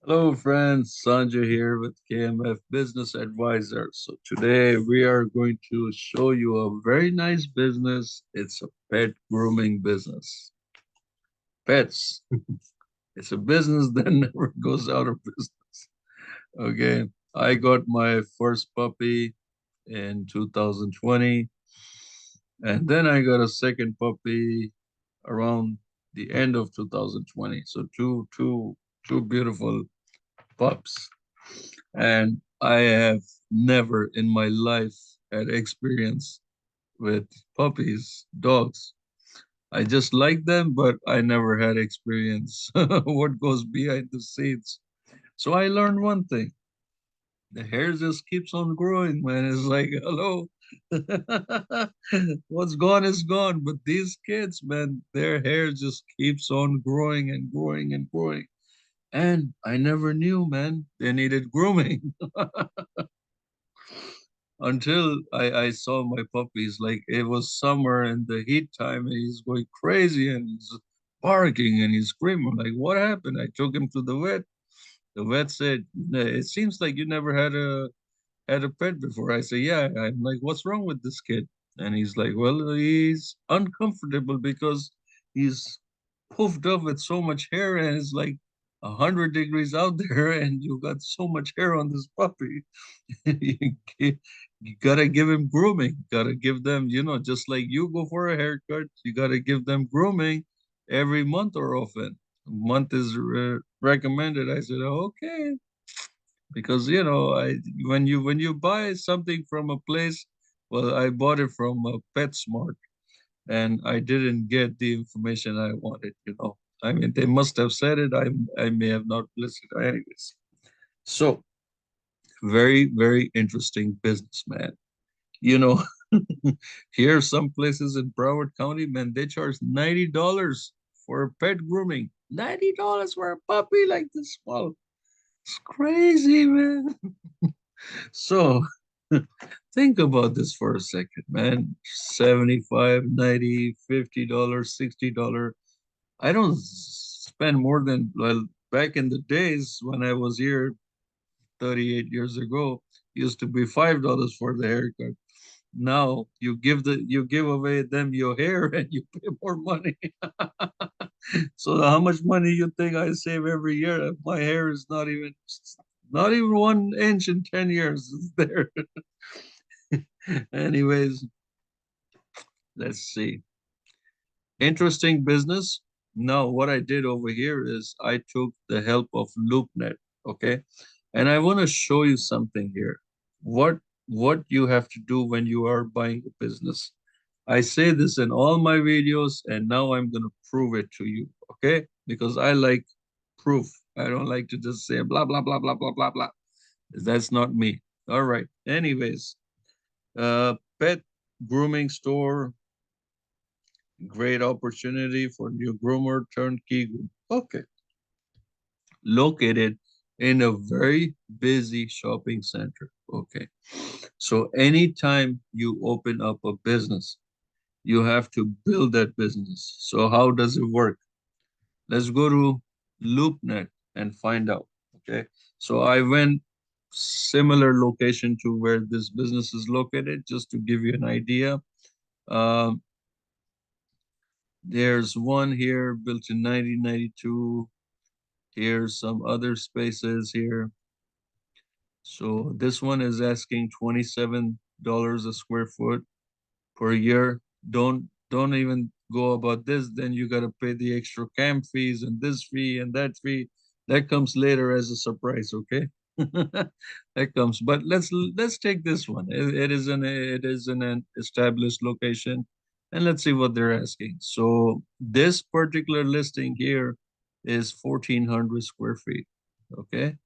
Hello, friends. Sanjay here with KMF Business Advisor. So today we are going to show you a very nice business. It's a pet grooming business. Pets. It's a business that never goes out of business. Okay. I got my first puppy in 2020, and then I got a second puppy around the end of 2020. So two beautiful pups. And I have never in my life had experience with puppies, dogs. I just like them, but I never had experience what goes behind the scenes. So I learned one thing. The hair just keeps on growing, man. It's like, hello. What's gone is gone. But these kids, man, their hair just keeps on growing and growing and growing. And I never knew, man, they needed grooming. Until I saw my puppies. Like it was summer and the heat time, and he's going crazy and he's barking and he's screaming. Like, what happened? I took him to the vet. The vet said, "No, it seems like you never had a pet before." I say, yeah. I'm like, what's wrong with this kid? And he's like, well, he's uncomfortable because he's puffed up with so much hair and it's like 100 degrees out there and you got so much hair on this puppy. you, you gotta give him grooming. Gotta give them, just like you go for a haircut, you gotta give them grooming every month or often. A month is recommended. I said, okay, because I when you buy something from a place, well, I bought it from PetSmart, and I didn't get the information I wanted. I mean, they must have said it. I may have not listened. Anyways, so very, very interesting business, man. You know, here some places in Broward County, man, they charge $90 for pet grooming. $90 for a puppy like this small. It's crazy, man. So think about this for a second, man. 75, 90, $50, $60. I don't spend more than, well, back in the days when I was here 38 years ago, used to be $5 for the haircut. Now you give away them your hair and you pay more money. So how much money you think I save every year? My hair is not even 1 inch in 10 years. It's there. Anyways, let's see. Interesting business. Now, what I did over here is I took the help of LoopNet, okay? And I want to show you something here. What you have to do when you are buying a business. I say this in all my videos, and now I'm going to prove it to you, okay? Because I like proof. I don't like to just say blah, blah, blah, blah, blah, blah, blah. That's not me. All right. Anyways, pet grooming store, great opportunity for new groomer turnkey groom. Okay. Located in a very busy shopping center. Okay. So anytime you open up a business, you have to build that business. So how does it work? Let's go to LoopNet and find out. Okay. So I went similar location to where this business is located, just to give you an idea. Um, there's one here built in 1992. Here's some other spaces here. So this one is asking $27 a square foot per year. Don't even go about this. Then you got to pay the extra camp fees and this fee and that fee. That comes later as a surprise, okay? That comes. But let's take this one. It is in an established location, and let's see what they're asking. So this particular listing here is 1,400 square feet. Okay,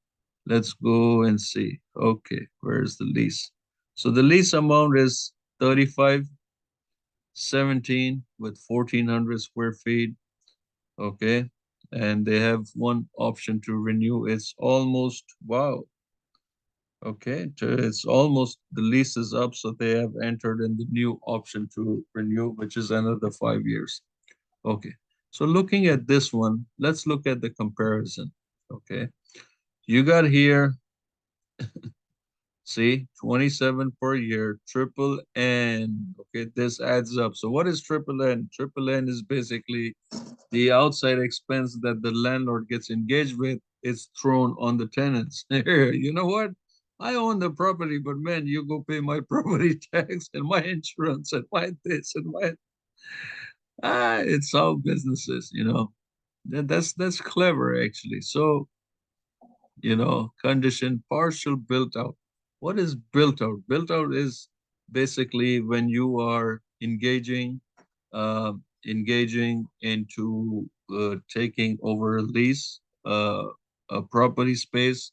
let's go and see. Okay, where's the lease? So the lease amount is 3517 with 1,400 square feet. Okay, and they have one option to renew. It's almost, wow. Okay, so it's almost, the lease is up, so they have entered in the new option to renew, which is another 5 years. Okay, so looking at this one, let's look at the comparison. Okay, You got here, see, 27 per year, triple N. Okay, this adds up. So what is triple N? Triple N is basically the outside expense that the landlord gets engaged with is thrown on the tenants. You know what? I own the property, but man, you go pay my property tax and my insurance and my this and my it's all businesses, you know. That's clever actually. So, you know, condition partial built out. What is built out? Built out is basically when you are engaging into taking over a property space,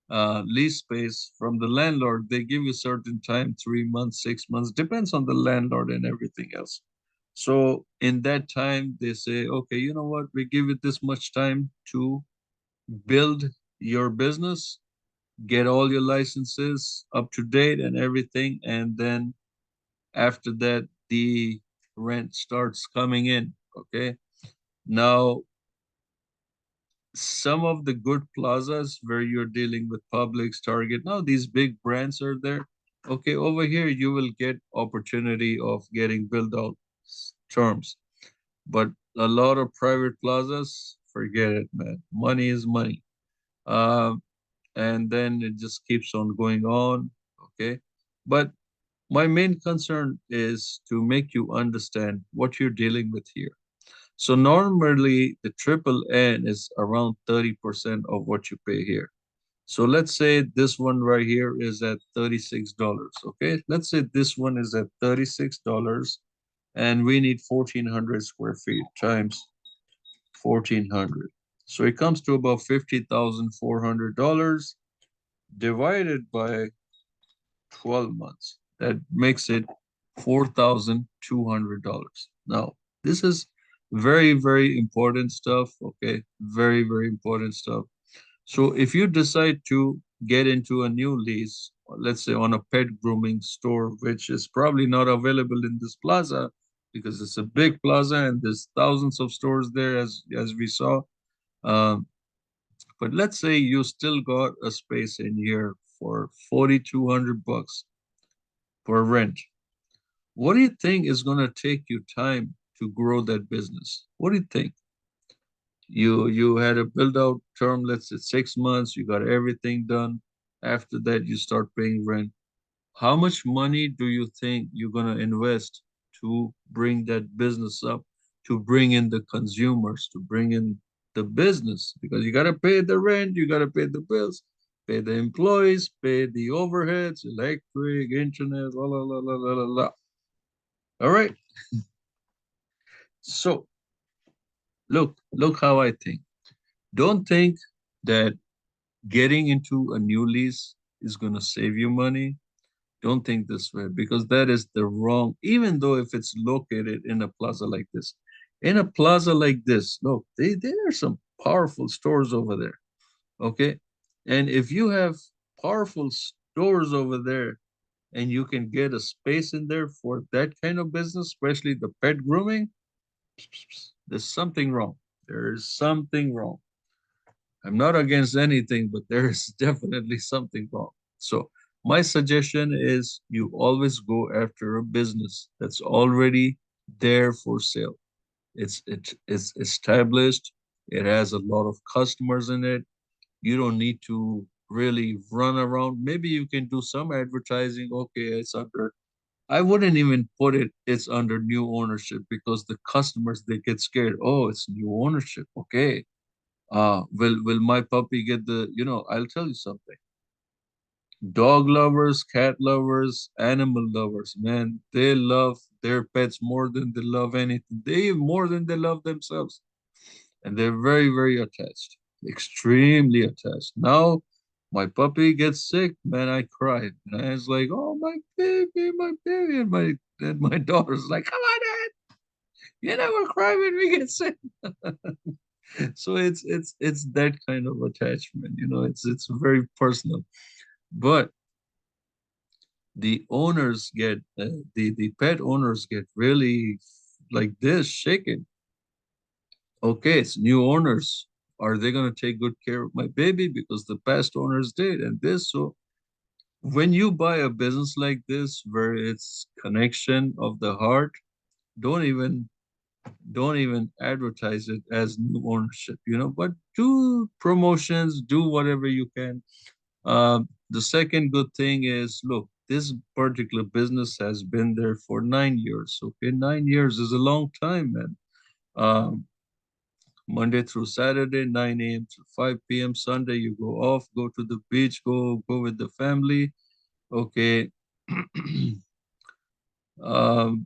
lease space from the landlord. They give you certain time, 3 months, 6 months, depends on the landlord and everything else. So in that time, they say, okay, you know what? We give it this much time to build your business, get all your licenses up to date and everything, and then after that, the rent starts coming in. Okay. Now, some of the good plazas where you're dealing with Publix, Target, now these big brands are there. Okay, over here you will get opportunity of getting build out terms, but a lot of private plazas, forget it, man. Money is money. Um, and then it just keeps on going on. Okay, but my main concern is to make you understand what you're dealing with here. So normally the triple N is around 30% of what you pay here. So let's say this one right here is at $36. Okay. Let's say this one is at $36 and we need 1,400 square feet times 1,400. So it comes to about $50,400 divided by 12 months. That makes it $4,200. Now, this is very, very important stuff. Okay. Very, very important stuff. So if you decide to get into a new lease, let's say on a pet grooming store, which is probably not available in this plaza because it's a big plaza and there's thousands of stores there as we saw. Um, but let's say you still got a space in here for 4,200 bucks for rent. What do you think is going to take you time to grow that business? What do you think? You had a build out term, let's say 6 months, you got everything done. After that, you start paying rent. How much money do you think you're gonna invest to bring that business up, to bring in the consumers, to bring in the business? Because you gotta pay the rent, you gotta pay the bills, pay the employees, pay the overheads, electric, internet, la la la la la la la. All right. So look how I think. Don't think that getting into a new lease is going to save you money. Don't think this way because that is the wrong, even though if it's located in a plaza like this. In a plaza like this, look, there are some powerful stores over there. Okay. And if you have powerful stores over there and you can get a space in there for that kind of business, especially the pet grooming, there's something wrong. There is something wrong. I'm not against anything, but there is definitely something wrong. So my suggestion is you always go after a business that's already there for sale. It's established. It has a lot of customers in it. You don't need to really run around. Maybe you can do some advertising. Okay, it's under. I wouldn't even put it's under new ownership because the customers they get scared. Oh, it's new ownership. Okay, will my puppy get the, you know, I'll tell you something. Dog lovers, cat lovers, animal lovers, man, they love their pets more than they love anything. They more than they love themselves. And they're very, very attached. Extremely attached. Now my puppy gets sick, man, I cried. And I was like, oh my baby, my baby. And my daughter's like, come on, Dad. You never cry when we get sick. So it's that kind of attachment, you know, it's very personal. But the owners get the pet owners get really like this shaken. Okay, it's new owners. Are they going to take good care of my baby? Because the past owners did, and this. So when you buy a business like this, where it's connection of the heart, don't even don't even advertise it as new ownership, but do promotions, do whatever you can. The second good thing is, look, this particular business has been there for 9 years. Okay, 9 years is a long time, man. Um, Monday through Saturday, 9 a.m. to 5 p.m. Sunday, you go off, go to the beach, go with the family. Okay. um,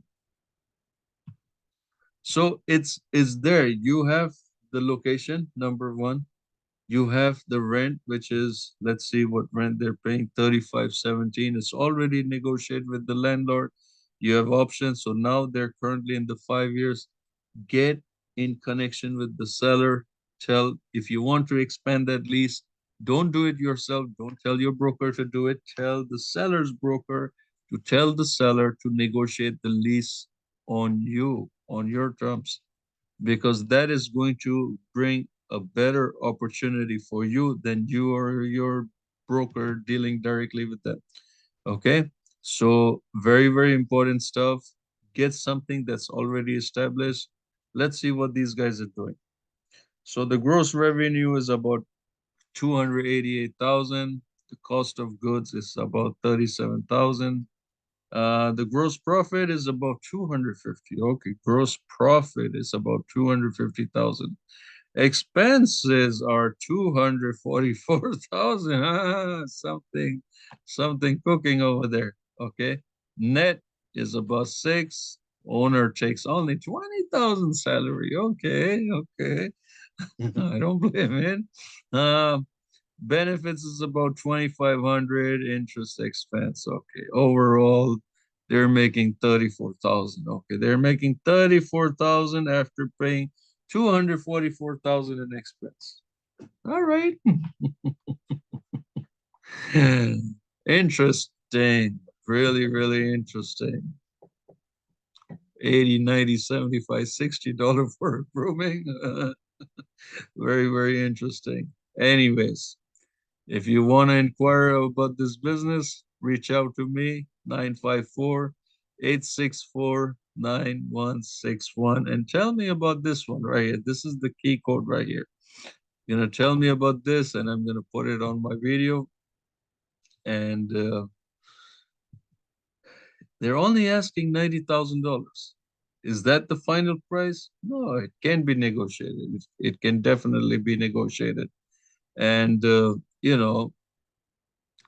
so it's there. You have the location, number one. You have the rent, which is, let's see what rent they're paying, 35.17. It's already negotiated with the landlord. You have options. So now they're currently in the 5 years. Get in connection with the seller. Tell if you want to expand that lease, don't do it yourself. Don't tell your broker to do it. Tell the seller's broker to tell the seller to negotiate the lease on you, on your terms, because that is going to bring a better opportunity for you than you or your broker dealing directly with them. Okay. So very, very important stuff. Get something that's already established. Let's see what these guys are doing. So the gross revenue is about 288,000. The cost of goods is about 37,000. The gross profit is about 250. Okay, gross profit is about 250,000. Expenses are 244,000. Something cooking over there. Okay. Net is about six. Owner takes only 20,000 salary. Okay, okay. I don't blame it. Uh, Benefits is about 2,500. Interest expense. Okay. Overall, they're making 34,000. Okay. They're making 34,000 after paying 244,000 in expense. All right. Interesting. Really, really interesting. 80, 90, 75, $60 for grooming. Very, very interesting. Anyways, if you want to inquire about this business, reach out to me, 954-864-9161, and tell me about this one right here. This is the key code right here. You're going to tell me about this, and I'm going to put it on my video. And they're only asking $90,000. Is that the final price? No, it can be negotiated. It can definitely be negotiated. And,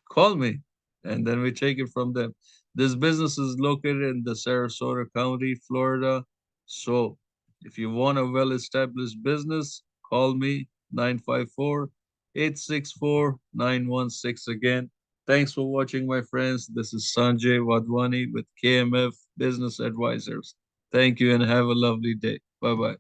call me, and then we take it from them. This business is located in the Sarasota County, Florida. So if you want a well-established business, call me, 954-864-9161. Again, thanks for watching, my friends. This is Sanjay Wadhwani with KMF Business Advisors. Thank you and have a lovely day. Bye-bye.